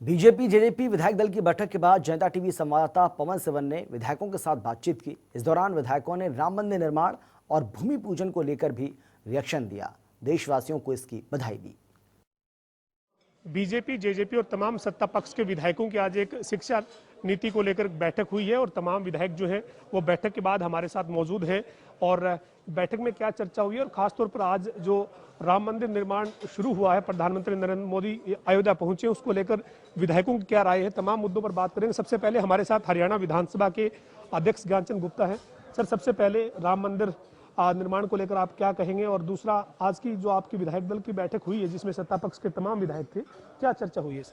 BJP JJP विधायक दल की बैठक के बाद जनता टीवी संवाददाता पवन सिवन ने विधायकों के साथ बातचीत की। इस दौरान विधायकों ने राम मंदिर निर्माण और भूमि पूजन को लेकर भी रिएक्शन दिया। देशवासियों को इसकी बधाई दी। बीजेपी, जेजेपी और तमाम सत्ता पक्ष के विधायकों की आज एक शिक्षा नीति को लेकर बैठक हुई है और तमाम विधायक जो हैं वो बैठक के बाद हमारे साथ मौजूद हैं। और बैठक में क्या चर्चा हुई है और खासतौर पर आज जो राम मंदिर निर्माण शुरू हुआ है, प्रधानमंत्री नरेंद्र मोदी अयोध्या पहुंचे, उसको लेकर विधायकों की क्या राय है, तमाम मुद्दों पर बात करेंगे। सबसे पहले हमारे साथ हरियाणा विधानसभा के अध्यक्ष ज्ञानचंद गुप्ता हैं। सर, सबसे पहले राम मंदिर निर्माण को लेकर आप क्या कहेंगे, और दूसरा आज की जो आपकी विधायक दल की बैठक हुई है जिसमें सत्ता पक्ष के तमाम विधायक थे, क्या चर्चा हुई है?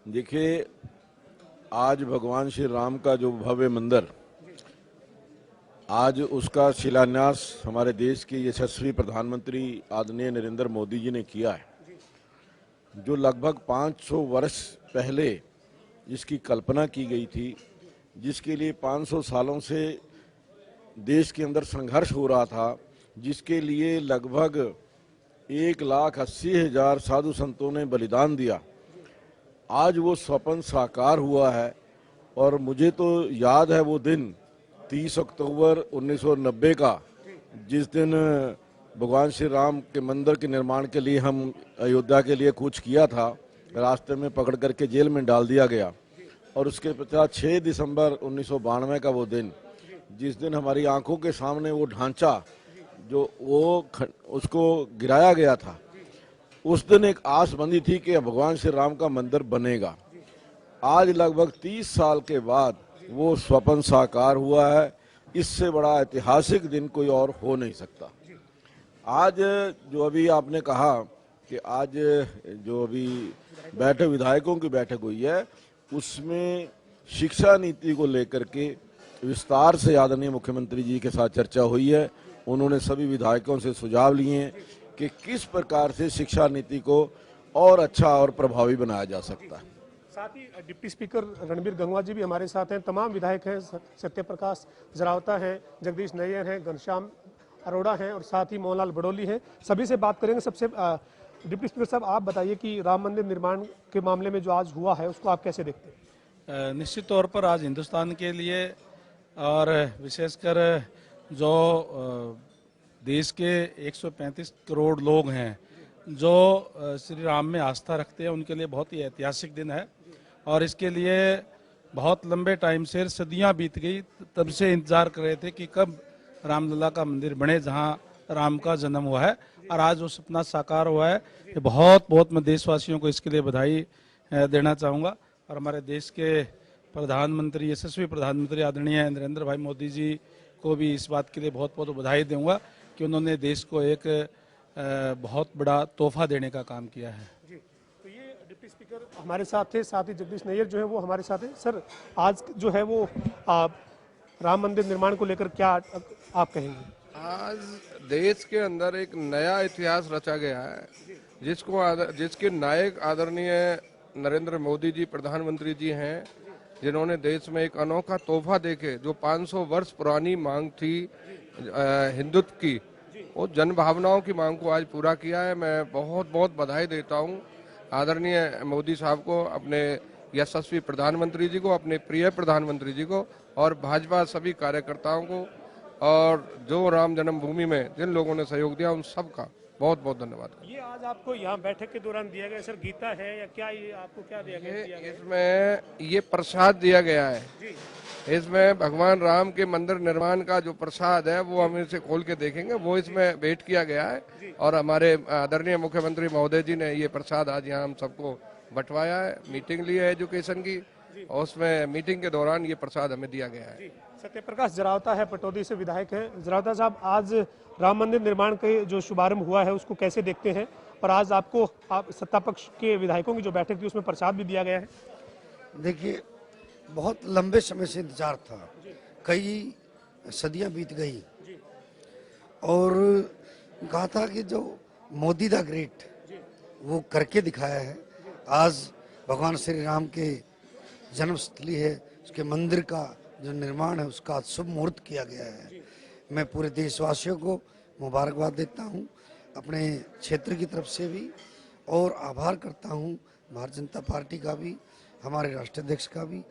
देखिए, आज भगवान श्री राम का जो भव्य मंदिर, आज उसका शिलान्यास हमारे देश के यशस्वी प्रधानमंत्री आदरणीय नरेंद्र मोदी जी ने किया है। जो लगभग 500 वर्ष पहले जिसकी कल्पना की गई थी, जिसके लिए 500 सालों से देश के अंदर संघर्ष हो रहा था, जिसके लिए लगभग 1,80,000 साधु संतों ने बलिदान दिया, आज वो स्वप्न साकार हुआ है। और मुझे तो याद है वो दिन 30 अक्टूबर 1990 का, जिस दिन भगवान श्री राम के मंदिर के निर्माण के लिए हम अयोध्या के लिए कूच किया था, रास्ते में पकड़ करके जेल में डाल दिया गया। और उसके पश्चात 6 दिसंबर 1992 का वो दिन, जिस दिन हमारी आंखों के सामने वो ढांचा जो उसको गिराया गया था, उस दिन एक आस बंधी थी कि भगवान श्री राम का मंदिर बनेगा। आज लगभग 30 साल के बाद वो स्वप्न साकार हुआ है। इससे बड़ा ऐतिहासिक दिन कोई और हो नहीं सकता। आज जो अभी आपने कहा कि आज जो अभी विधायकों की बैठक हुई है, उसमें शिक्षा नीति को लेकर के विस्तार से आदरणीय मुख्यमंत्री जी के साथ चर्चा हुई है। उन्होंने सभी विधायकों से सुझाव लिए हैं कि किस प्रकार से शिक्षा नीति को और अच्छा और प्रभावी बनाया जा सकता है। साथ ही डिप्टी स्पीकर रणबीर गंगवा जी भी हमारे साथ हैं, तमाम विधायक हैं, सत्यप्रकाश जरावता हैं, जगदीश नैयर हैं, घनश्याम अरोड़ा हैं और साथ ही मोहनलाल बड़ोली हैं। सभी से बात करेंगे। सबसे डिप्टी स्पीकर साहब, आप बताइए कि राम मंदिर निर्माण के मामले में जो आज हुआ है उसको आप कैसे देखते हैं? निश्चित तौर पर आज हिंदुस्तान के लिए और विशेषकर जो देश के 135 करोड़ लोग हैं जो श्री राम में आस्था रखते हैं, उनके लिए बहुत ही ऐतिहासिक दिन है। और इसके लिए बहुत लंबे टाइम से, सदियां बीत गई, तब से इंतजार कर रहे थे कि कब रामलला का मंदिर बने जहां राम का जन्म हुआ है, और आज वो सपना साकार हुआ है। ये बहुत बहुत मैं देशवासियों को इसके लिए बधाई देना चाहूँगा। और हमारे देश के प्रधानमंत्री, यशस्वी प्रधानमंत्री आदरणीय नरेंद्र भाई मोदी जी को भी इस बात के लिए बहुत बहुत बधाई दूंगा कि उन्होंने देश को एक बहुत बड़ा तोहफा देने का काम किया है। जी, तो ये डिप्टी स्पीकर हमारे साथ थे, साथ ही जगदीश नैयर जो है वो हमारे साथ हैं। सर, आज जो है वो राम मंदिर निर्माण को लेकर क्या आप कहेंगे? आज देश के अंदर एक नया इतिहास रचा गया है, जिसके नायक आदरणीय नरेंद्र मोदी जी प्रधानमंत्री जी हैं, जिन्होंने देश में एक अनोखा तोहफा देके जो 500 वर्ष पुरानी मांग थी हिंदुत्व की, वो जन भावनाओं की मांग को आज पूरा किया है। मैं बहुत बहुत बधाई देता हूँ आदरणीय मोदी साहब को, अपने यशस्वी प्रधानमंत्री जी को, अपने प्रिय प्रधानमंत्री जी को और भाजपा सभी कार्यकर्ताओं को, और जो राम जन्मभूमि में जिन लोगों ने सहयोग दिया उन सबका बहुत बहुत धन्यवाद। ये आज आपको यहाँ बैठक के दौरान दिया गया सर गीता है या क्या, ये आपको क्या दिया गया? इसमें ये प्रसाद दिया गया है जी। इसमें भगवान राम के मंदिर निर्माण का जो प्रसाद है वो हम इसे खोल के देखेंगे, वो इसमें भेंट किया गया है। और हमारे आदरणीय मुख्यमंत्री महोदय जी ने ये प्रसाद आज यहाँ हम सबको बंटवाया है। मीटिंग ली है एजुकेशन की, और उसमें मीटिंग के दौरान ये प्रसाद हमें दिया गया है। सत्यप्रकाश जरावता है, पटौदी से विधायक हैं। जरावता साहब, आज राम मंदिर निर्माण के जो शुभारंभ हुआ है उसको कैसे देखते हैं, और आज आपको सत्ता पक्ष के विधायकों की जो बैठक थी उसमें प्रसाद भी दिया गया है? देखिए, बहुत लंबे समय से इंतजार था, कई सदियां बीत गई, और कहा था कि जो मोदी द ग्रेट वो करके दिखाया है। आज भगवान श्री राम के जन्मस्थली है, उसके मंदिर का जो निर्माण है उसका शुभ मुहूर्त किया गया है। मैं पूरे देशवासियों को मुबारकबाद देता हूं, अपने क्षेत्र की तरफ से भी, और आभार करता हूं भारतीय जनता पार्टी का भी, हमारे राष्ट्रीय अध्यक्ष का भी,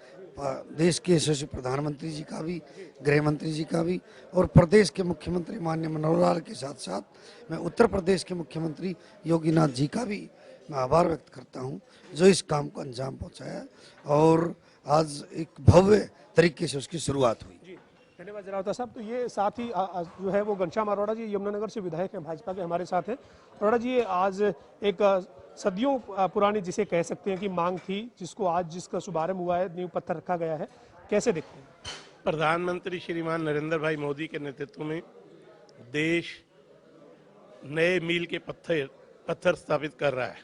देश के यशस्वी प्रधानमंत्री जी का भी, गृह मंत्री जी का भी, और प्रदेश के मुख्यमंत्री माननीय मनोहर लाल के साथ साथ मैं उत्तर प्रदेश के मुख्यमंत्री योगीनाथ जी का भी मैं आभार व्यक्त करता हूं, जो इस काम को अंजाम पहुंचाया और आज एक भव्य तरीके से उसकी शुरुआत हुई। धन्यवाद जरावता साहब। तो ये साथ ही जो है वो घनश्याम अरोड़ा जी यमुनानगर से विधायक हैं भाजपा के, हमारे साथ हैं। अरोड़ा जी, ये आज एक सदियों पुरानी जिसे कह सकते हैं कि मांग थी, जिसको आज जिसका शुभारंभ हुआ है, नींव पत्थर रखा गया है, कैसे देखते हैं? प्रधानमंत्री श्रीमान नरेंद्र भाई मोदी के नेतृत्व में देश नए मील के पत्थर स्थापित कर रहा है।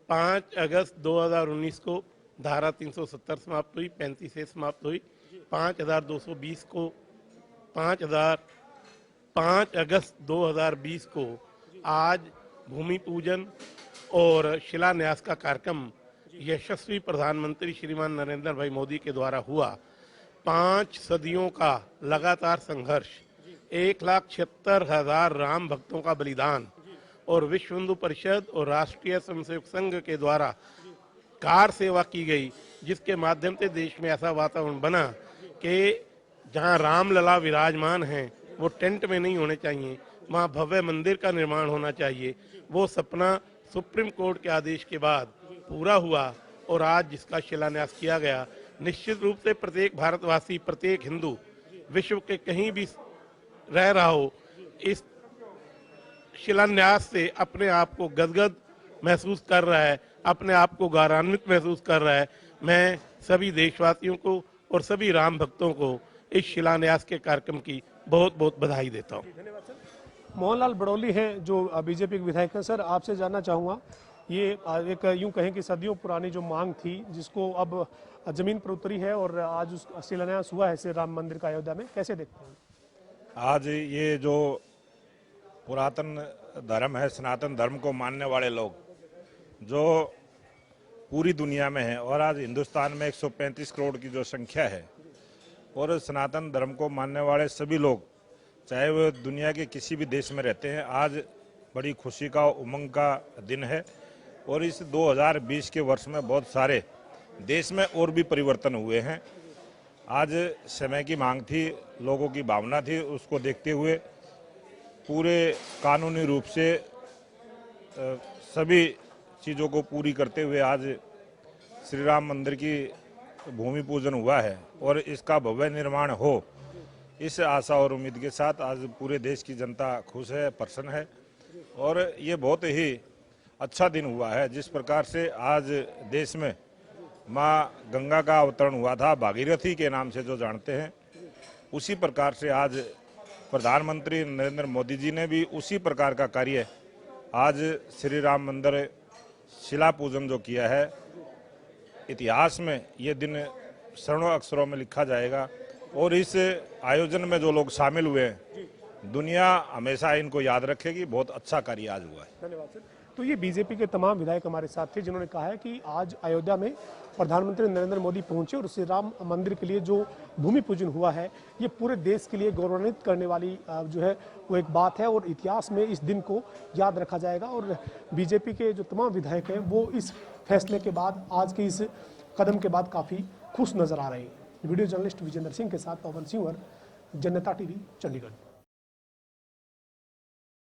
5 अगस्त 2019 को धारा 370 समाप्त हुई, 35 से समाप्त हुई। 5220 को 5 अगस्त 2020 को आज भूमि पूजन और शिलान्यास का कार्यक्रम यशस्वी प्रधानमंत्री श्रीमान नरेंद्र भाई मोदी के द्वारा हुआ। 5 सदियों का लगातार संघर्ष, 1,76,000 राम भक्तों का बलिदान और विश्व हिंदू परिषद और राष्ट्रीय स्वयंसेवक संघ के द्वारा कार सेवा की गई, जिसके माध्यम से देश में ऐसा वातावरण बना कि जहां रामलला विराजमान हैं वो टेंट में नहीं होने चाहिए, वहां भव्य मंदिर का निर्माण होना चाहिए। वो सपना सुप्रीम कोर्ट के आदेश के बाद पूरा हुआ और आज जिसका शिलान्यास किया गया, निश्चित रूप से प्रत्येक भारतवासी, प्रत्येक हिंदू विश्व के कहीं भी रह रहा हो, इस शिलान्यास से अपने आप को गदगद महसूस कर रहा है, अपने आप को गौरवान्वित महसूस कर रहा है। मैं सभी देशवासियों को और सभी राम भक्तों को इस शिलान्यास के कार्यक्रम की बहुत बहुत बधाई देता हूँ। मोहनलाल बड़ौली हैं जो बीजेपी के विधायक हैं। सर, आपसे जानना चाहूँगा, ये एक यूं कहें कि सदियों पुरानी जो मांग थी, जिसको अब जमीन पर उतरी है और आज उस शिलान्यास हुआ है श्री राम मंदिर का अयोध्या में, कैसे देखते हैं? आज ये जो पुरातन धर्म है, सनातन धर्म को मानने वाले लोग जो पूरी दुनिया में है, और आज हिंदुस्तान में 135 करोड़ की जो संख्या है, और सनातन धर्म को मानने वाले सभी लोग, चाहे वो दुनिया के किसी भी देश में रहते हैं, आज बड़ी खुशी का, उमंग का दिन है। और इस 2020 के वर्ष में बहुत सारे देश में और भी परिवर्तन हुए हैं। आज समय की मांग थी, लोगों की भावना थी, उसको देखते हुए पूरे कानूनी रूप से सभी चीज़ों को पूरी करते हुए आज श्री राम मंदिर की भूमि पूजन हुआ है और इसका भव्य निर्माण हो, इस आशा और उम्मीद के साथ आज पूरे देश की जनता खुश है, प्रसन्न है। और ये बहुत ही अच्छा दिन हुआ है। जिस प्रकार से आज देश में माँ गंगा का अवतरण हुआ था, भागीरथी के नाम से जो जानते हैं, उसी प्रकार से आज प्रधानमंत्री नरेंद्र मोदी जी ने भी उसी प्रकार का कार्य आज श्री राम मंदिर शिला पूजन जो किया है, इतिहास में ये दिन स्वर्णिम अक्षरों में लिखा जाएगा। और इस आयोजन में जो लोग शामिल हुए हैं, दुनिया हमेशा इनको याद रखेगी। बहुत अच्छा कार्य आज हुआ है। धन्यवाद सर। तो ये बीजेपी के तमाम विधायक हमारे साथ थे, जिन्होंने कहा है कि आज अयोध्या में प्रधानमंत्री नरेंद्र मोदी पहुंचे और श्री राम मंदिर के लिए जो भूमि पूजन हुआ है, ये पूरे देश के लिए गौरवान्वित करने वाली जो है वो एक बात है और इतिहास में इस दिन को याद रखा जाएगा। और बीजेपी के जो तमाम विधायक हैं वो इस फैसले के बाद, आज के इस कदम के बाद काफ़ी खुश नजर आ रहे हैं। वीडियो जर्नलिस्ट विजेंद्र सिंह के साथ पवन सिंह, जनता टीवी, चंडीगढ़।